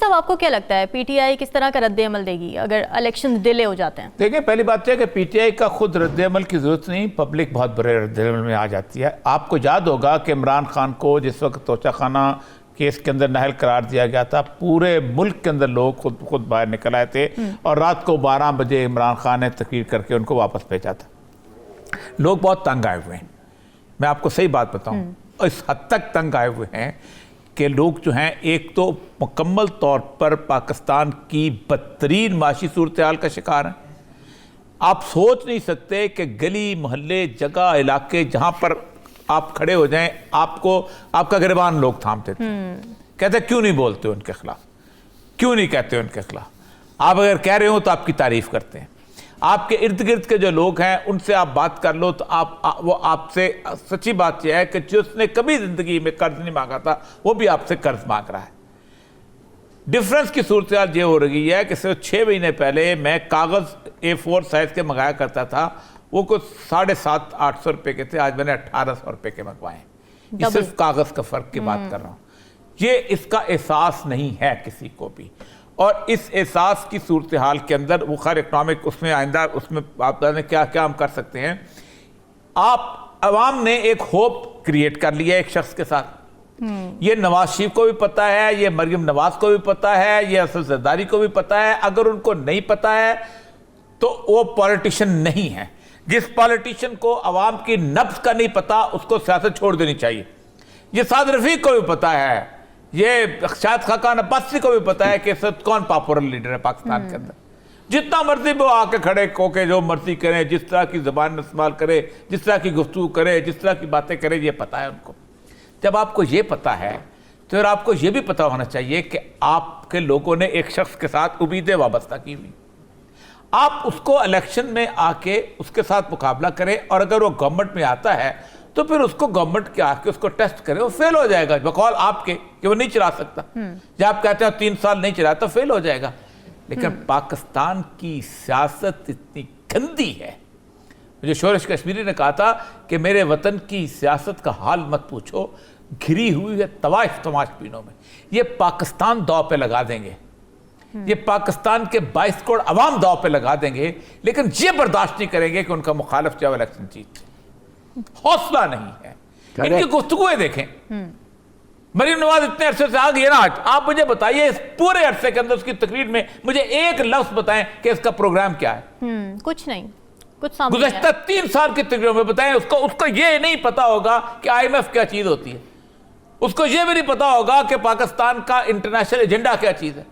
साहब, आपको क्या लगता है पीटीआई किस तरह का रद्द-ए-अमल देगी अगर इलेक्शन डिले हो जाते हैं? देखिए, पहली बात है कि पीटीआई का खुद रद्द-ए-अमल की जरूरत नहीं, पब्लिक बहुत बड़े रद्द-ए-अमल में आ जाती है। आपको याद होगा कि इमरान खान को जिस वक्त तोशाखाना केस के अंदर नाअहल करार दिया गया था, पूरे मुल्क के अंदर लोग खुद बाहर निकल आए थे और रात को 12 बजे इमरान खान ने तकरीर करके उनको वापस भेजा था। लोग बहुत तंग आए हुए हैं, मैं आपको सही बात बताऊं, इस हद तक तंग आए हुए हैं कि लोग जो हैं, एक तो मुकम्मल तौर पर पाकिस्तान की बदतरीन माशी सूरत हाल का शिकार हैं। आप सोच नहीं सकते कि गली मोहल्ले जगह इलाके जहाँ पर आप खड़े हो जाएं, आपको आपका गिरबान लोग थामते थे, कहते क्यों नहीं बोलते उनके खिलाफ, क्यों नहीं कहते उनके खिलाफ। आप अगर कह रहे हो तो आपकी तारीफ करते हैं। आपके इर्द गिर्द के जो लोग हैं उनसे आप बात कर लो तो वो आपसे, सच्ची बात यह है कि जिसने कभी जिंदगी में कर्ज नहीं मांगा था वो भी आपसे कर्ज मांग रहा है। डिफरेंस की सूरत हाल ये हो रही है कि सिर्फ 6 महीने पहले मैं कागज़ A4 साइज के मंगाया करता था, वो कुछ 750-800 रुपये के थे, आज मैंने 1800 रुपये के मंगवाए। ये सिर्फ कागज़ का फ़र्क की बात कर रहा हूँ। ये इसका एहसास नहीं है किसी को भी, और इस एहसास की सूरत हाल के अंदर वो खैर इकनॉमिक उसमें आइंदा उसमें आप जाने क्या क्या हम कर सकते हैं। आप अवाम ने एक होप क्रिएट कर लिया एक शख्स के साथ। ये नवाज शरीफ को भी पता है, ये मरियम नवाज को भी पता है, ये असद जरदारी को भी पता है। अगर उनको नहीं पता है तो वो पॉलिटिशियन नहीं है। जिस पॉलिटिशियन को अवाम की नब्ज का नहीं पता उसको सियासत छोड़ देनी चाहिए। ये साद रफीक को भी पता है, ये शायद खाकान अब्बासी को भी पता है कि सब कौन पॉपुलर लीडर है पाकिस्तान के अंदर। जितना मर्जी वो आके खड़े होके जो मर्जी करें, जिस तरह की ज़बान इस्तेमाल करे, जिस तरह की गुफ्तगू करे, जिस तरह की बातें करे, ये पता है उनको। जब आपको ये पता है तो फिर आपको ये भी पता होना चाहिए कि आपके लोगों ने एक शख्स के साथ उम्मीदें वाबस्ता की हुई, आप उसको इलेक्शन में आके उसके साथ मुकाबला करें, और अगर वो गवर्नमेंट में आता है तो फिर उसको गवर्नमेंट के आके उसको टेस्ट करें। वो फेल हो जाएगा बकौल आपके कि वो नहीं चला सकता। जब आप कहते हैं 3 साल नहीं चला तो फेल हो जाएगा। लेकिन पाकिस्तान की सियासत इतनी गंदी है। मुझे शोरश कश्मीरी ने कहा था कि मेरे वतन की सियासत का हाल मत पूछो, घिरी हुई है तवाश तमाशबीनों में। ये पाकिस्तान दाव पे लगा देंगे, ये पाकिस्तान के 22 करोड़ अवाम दाव पे लगा देंगे, लेकिन ये बर्दाश्त नहीं करेंगे कि उनका मुखालिफ चाहे इलेक्शन जीत। हौसला नहीं है। इनकी गुफ्तगुएं देखें। मरीम नवाज इतने अरसे से आ गई है ना, आज आप मुझे बताइए इस पूरे अरसे के अंदर उसकी तकरीर में मुझे एक लफ्ज बताएं कि इसका प्रोग्राम क्या है। कुछ नहीं, कुछ सामने गुज़श्ता 3 साल की तकरीरों में बताएं। उसको ये नहीं पता होगा कि IMF क्या चीज होती है, उसको ये भी नहीं पता होगा कि पाकिस्तान का इंटरनेशनल एजेंडा क्या चीज है,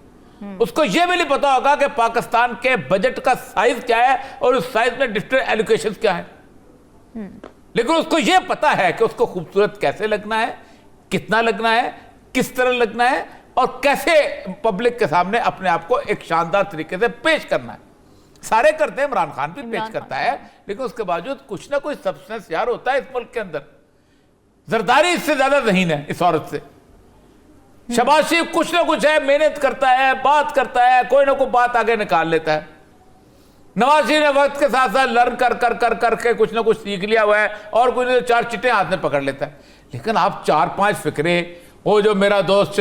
उसको यह भी नहीं पता होगा कि पाकिस्तान के बजट का साइज क्या है और उस साइज में डिफरेंट एलोकेशन क्या है। लेकिन उसको यह पता है कि उसको खूबसूरत कैसे लगना है, कितना लगना है, किस तरह लगना है, और कैसे पब्लिक के सामने अपने आप को एक शानदार तरीके से पेश करना है। सारे करते हैं, इमरान खान भी पेश करता है, लेकिन उसके बावजूद कुछ ना कुछ सब्सटेंस यार होता है इस मुल्क के अंदर। जरदारी इससे ज्यादा ज़हीन है इस औरत से। शहबाज शरीफ कुछ ना कुछ है, मेहनत करता है, बात करता है, कोई ना कोई बात आगे निकाल लेता है। नवाज शरीफ ने वक्त के साथ साथ लर्न करके कुछ ना कुछ सीख लिया हुआ है, और कुछ 4 चिट्टे हाथ में पकड़ लेता है। लेकिन आप 4-5 फिक्रे, वो जो मेरा दोस्त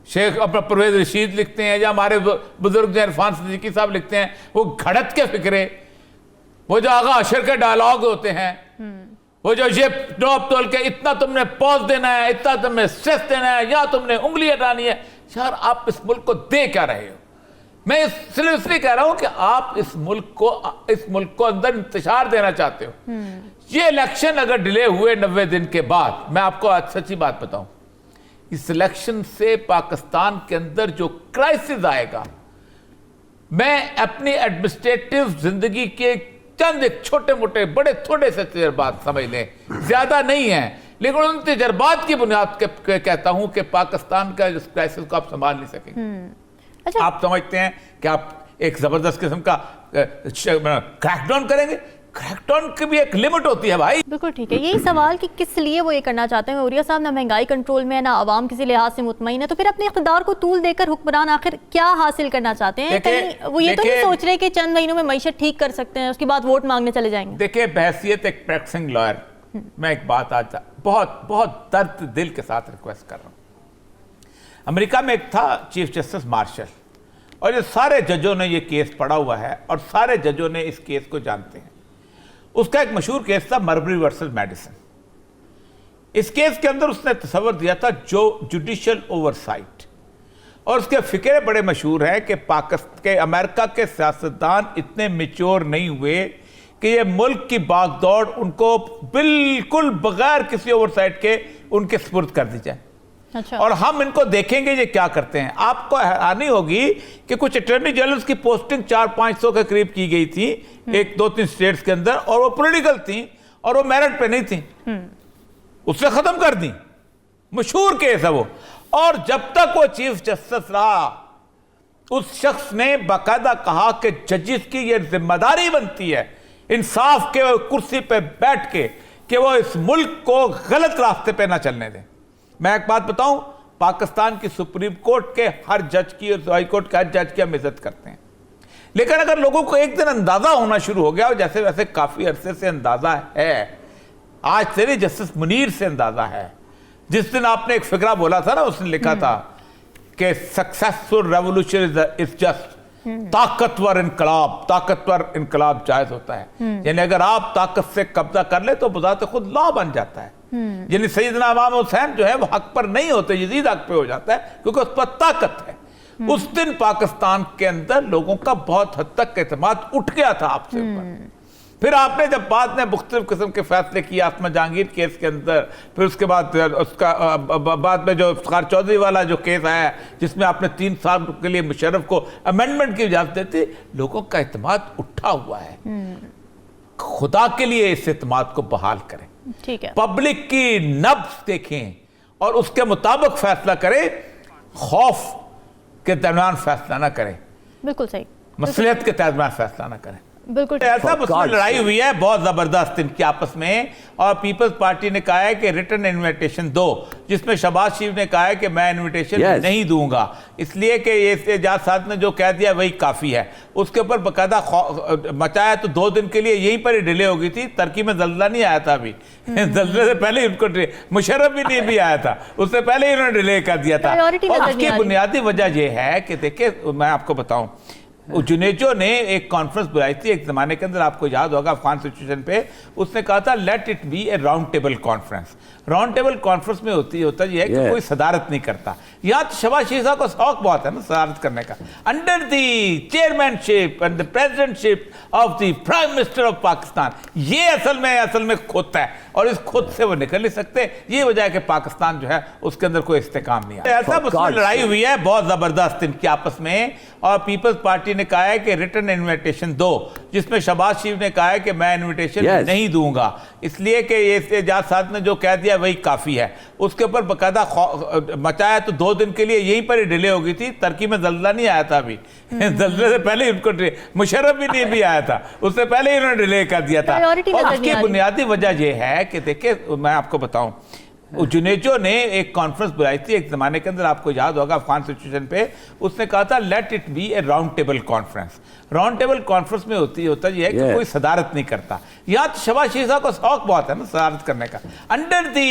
शेख अपना परवेज रशीद लिखते हैं, या हमारे बुजुर्ग जो इरफान सिद्दीकी साहब लिखते हैं, वो घड़त के फिक्रे, वो जो आगा अशर के डायलॉग होते हैं, वो जो ये टॉप तोल के इतना तुमने पॉज देना है, इतना तुमने स्ट्रेस देना है, या तुमने उंगली हटानी है। यार आप इस मुल्क को दे क्या रहे हो? मैं सिर्फ इसलिए कह रहा हूं कि आप इस मुल्क को अंदर इंतशार देना चाहते हो। ये इलेक्शन अगर डिले हुए 90 दिन के बाद, मैं आपको आज सच्ची बात बताऊं, इस इलेक्शन से पाकिस्तान के अंदर जो क्राइसिस आएगा, मैं अपनी एडमिनिस्ट्रेटिव जिंदगी के चंद एक छोटे मोटे बड़े थोड़े से तजर्बात समझ लें, ज्यादा नहीं है, लेकिन उन तजर्बात की बुनियाद के कहता हूं कि पाकिस्तान का इस क्राइसिस को आप संभाल नहीं सकेंगे। अच्छा। आप समझते हैं कि आप एक जबरदस्त किस्म का क्रैकडाउन करेंगे? क्रैकडाउन की भी एक लिमिट होती है भाई। बिल्कुल ठीक है। यही सवाल कि किस लिए वो ये करना चाहते हैं। उरिया साहब, ना महंगाई कंट्रोल में, ना आवाम किसी लिहाज से मुतमईन है, तो फिर अपने इख्तिदार को तूल देकर हुक्मरान आखिर क्या हासिल करना चाहते हैं? कहीं वो ये तो नहीं सोच रहे कि चंद महीनों में मईशत ठीक कर सकते हैं, उसके बाद वोट मांगने चले जाएंगे। देखिए, बहैसियत एक प्रैक्टिसिंग लॉयर मैं एक बात आज बहुत बहुत दर्द दिल के साथ रिक्वेस्ट कर रहा हूं। अमेरिका में एक था चीफ जस्टिस मार्शल, और ये सारे जजों ने ये केस पढ़ा हुआ है और सारे जजों ने इस केस को जानते हैं। उसका एक मशहूर केस था मरबरी वर्सेस मेडिसन। इस केस के अंदर उसने तस्वर दिया था जो जुडिशियल ओवरसाइट, और उसके फिक्रे बड़े मशहूर हैं कि पाकिस्तान के अमेरिका के सियासतदान इतने मेच्योर नहीं हुए कि ये मुल्क की बागदौड़ उनको बिल्कुल बगैर किसी ओवरसाइट के उनके सुपुर्द कर दी जाए। अच्छा। और हम इनको देखेंगे ये क्या करते हैं। आपको हैरानी होगी कि कुछ अटॉर्नी जनरल की पोस्टिंग 400-500 के करीब की गई थी 1-2-3 स्टेट्स के अंदर, और वो पॉलिटिकल थी और वो मेरिट पे नहीं थी, उससे खत्म कर दी। मशहूर केस है वो। और जब तक वो चीफ जस्टिस रहा, उस शख्स ने बाकायदा कहा कि जजिस की ये जिम्मेदारी बनती है इंसाफ के कुर्सी पे बैठ के कि वो इस मुल्क को गलत रास्ते पे ना चलने दें। मैं एक बात बताऊं, पाकिस्तान की सुप्रीम कोर्ट के हर जज की और हाई कोर्ट के हर जज की हम इज्जत करते हैं, लेकिन अगर लोगों को एक दिन अंदाजा होना शुरू हो गया, और जैसे वैसे काफी अरसे से अंदाजा है, आज तेरे जस्टिस मुनीर से अंदाजा है। जिस दिन आपने एक फिक्रा बोला था ना, उसने लिखा था कि सक्सेसफुल रेवोल्यूशन इज जस्ट ताकतवर इनकलाब जायज होता है। यानी अगर आप ताकत से कब्जा कर ले तो बजाते खुद लॉ बन जाता है। यानी सैयदना इमाम हुसैन जो है वो हक पर नहीं होते, यजीद हक पे हो जाता है क्योंकि उस पर ताकत है। उस दिन पाकिस्तान के अंदर लोगों का बहुत हद तक एतमाद उठ गया था आपसे ऊपर। फिर आपने जब बाद में मुख्तलिफ किस्म के फैसले किए आसमा जहांगीर केस के अंदर, फिर उसके बाद उसका बाद में जो इफ्तिखार चौधरी वाला जो केस आया जिसमें आपने 3 साल के लिए मुशर्रफ को अमेंडमेंट की इजाजत देती, लोगों का एतमाद उठा हुआ है। खुदा के लिए इस एतमाद को बहाल करें, ठीक है, दर्मियानी की नब्ज देखें और उसके मुताबिक फैसला करें, खौफ के दरमियान फैसला ना करें, बिल्कुल सही, मसलियत के दरमियान फैसला ना करें। बिल्कुल ऐसा उसमें लड़ाई हुई है बहुत जबरदस्त इनकी आपस में, और पीपल्स पार्टी ने कहा है कि रिटर्न इनविटेशन दो, जिसमें शहबाज शरीफ ने कहा है कि मैं इनविटेशन नहीं दूंगा, इसलिए कि ये एजाज साहब ने जो कह दिया वही काफी है। उसके ऊपर बकायदा मचाया तो 2 दिन के लिए यहीं पर ही डिले हो गई थी। तुर्की में जल्जला नहीं आया था अभी, जल्जले से पहले ही उनको मुशर्रफ भी नहीं भी आया था, उससे पहले ही उन्होंने डिले कर दिया था। और उसकी बुनियादी वजह यह है कि देखिए मैं आपको बताऊं, जुनेजो ने एक कॉन्फ्रेंस बुलाई थी एक जमाने के अंदर, आपको याद होगा अफगान सिचुएशन पे, उसने कहा था let it be A round table conference. Round table conference में होता ये है कि कोई सदारत नहीं करता। यहाँ तो शहबाज शरीफ साहब को शौक बहुत है ना सदारत करने का। Under the chairmanship and the presidentship of the prime minister of Pakistan, ये असल में खुद है, और इस खुद से वो निकल नहीं सकते। ये वजह है कि पाकिस्तान जो है उसके अंदर कोई इस्तेकाम नहीं है। ऐसा उसमें लड़ाई हुई है बहुत जबरदस्त इनकी आपस में, और पीपल्स पार्टी ने कहा है कि रिटर्न इनविटेशन दो, जिसमें शहबाज शरीफ ने कहा है कि मैं इनविटेशन नहीं दूंगा, इसलिए कि ये एजाज साहब ने जो कह दिया वही काफी है। उसके ऊपर बकायदा मचाया तो 2 दिन के लिए यहीं पर ही डिले हो गई थी। तुर्की में जल्जला नहीं आया था अभी, जल्जले से पहले ही उनको मुशर्रफ भी नहीं भी आया था, उससे पहले ही उन्होंने डिले कर दिया था। और उसकी बुनियादी वजह यह है कि देखिए मैं आपको बताऊं, जुनेजो ने एक कॉन्फ्रेंस बुलाई थी एक जमाने के अंदर, आपको याद होगा अफगान सिचुएशन पे, उसने कहा था let it be A round table conference. Round table conference में होता ये है कि कोई सदारत नहीं करता। यहाँ तो शहबाज शरीफ साहब को शौक बहुत है ना सदारत करने का। Under the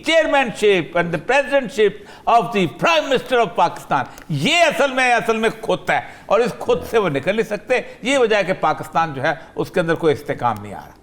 chairmanship and the presidentship of the prime minister of Pakistan, ये असल में खुद है, और इस खुद से वो निकल नहीं सकते। ये वजह है कि पाकिस्तान जो है उसके अंदर कोई इस्तेकाम नहीं आ रहा।